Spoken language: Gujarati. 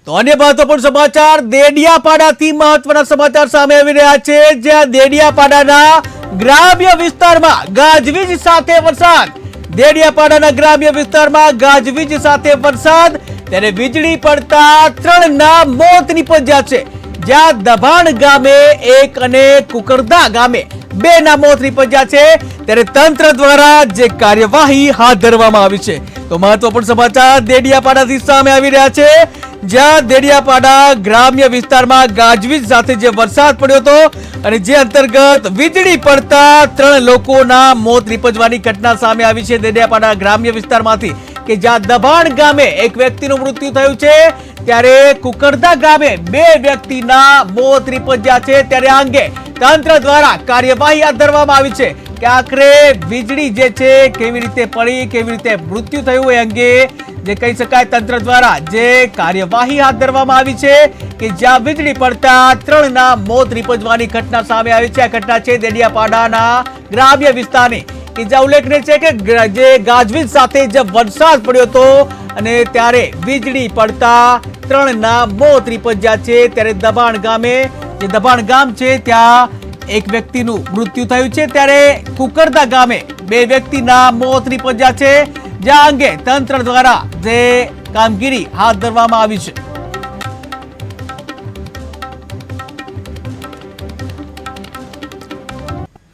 તો અન્ય મહત્વપૂર્ણ સમાચાર દેડિયાપાડાથી મહત્વના સમાચાર સામે આવી રહ્યા છે, જ્યાં દેડિયાપાડાના ગ્રામ્ય વિસ્તારમાં ગાજવીજ સાથે વરસાદ. દેડિયાપાડાના ગ્રામ્ય વિસ્તારમાં ગાજવીજ સાથે વરસાદ, ત્યારે વીજળી પડતા 3ના મોત નીપજ્યા છે. જ્યાં દભાણ ગામે 1 અને કુકરદા ગામે 2ના મોત નીપજ્યા છે, ત્યારે તંત્ર દ્વારા જે કાર્યવાહી હાથ ધરવામાં આવી છે. તો મહત્વપૂર્ણ સમાચાર દેડિયાપાડાથી સામે આવી રહ્યા છે, જ્યાં દેડિયાપાડા ગ્રામ્ય વિસ્તારમાં ગાજવીજ સાથે જે વરસાદ પડ્યો હતો અને જે અંતર્ગત વીજળી પડતા 3 લોકોના મોત નીપજવાની ઘટના સામે આવી છે દેડિયાપાડા ગ્રામ્ય વિસ્તારમાંથી, કે જ્યાં દભાણ ગામે 1 વ્યક્તિનું મૃત્યુ થયું છે, ત્યારે કુકરદા ગામે 2 વ્યક્તિના મોત નીપજ્યા છે. ત્યારે આ અંગે તંત્ર દ્વારા કાર્યવાહી હાથ ધરવામાં આવી છે કે આખરે વીજળી જે છે કેવી રીતે પડી, કેવી રીતે મૃત્યુ થયું, એ અંગે જે કહી શકાય તંત્ર દ્વારા જે કાર્યવાહી હાથ ધરવામાં આવી છે, કે જ્યાં વીજળી પડતા 3ના મોત નીપજવાની ઘટના સામે આવી છે. આ ઘટના છે દેડિયાપાડાના ગ્રામ્ય વિસ્તારની, કે જ્યાં ઉલ્લેખનીય છે કે જે ગાજવીજ સાથે જે વરસાદ પડ્યો હતો અને ત્યારે વીજળી પડતા 3ના મોત નીપજ્યા છે. ત્યારે દબાણ ગામે, જે દબાણ ગામ છે ત્યાં 1 વ્યક્તિનું મૃત્યુ થયું છે, ત્યારે કુકરદા ગામે 2 વ્યક્તિના મોત નીપજ્યા છે. જ્યાં અંગે તંત્ર દ્વારા જે કામગીરી હાથ ધરવામાં આવી છે.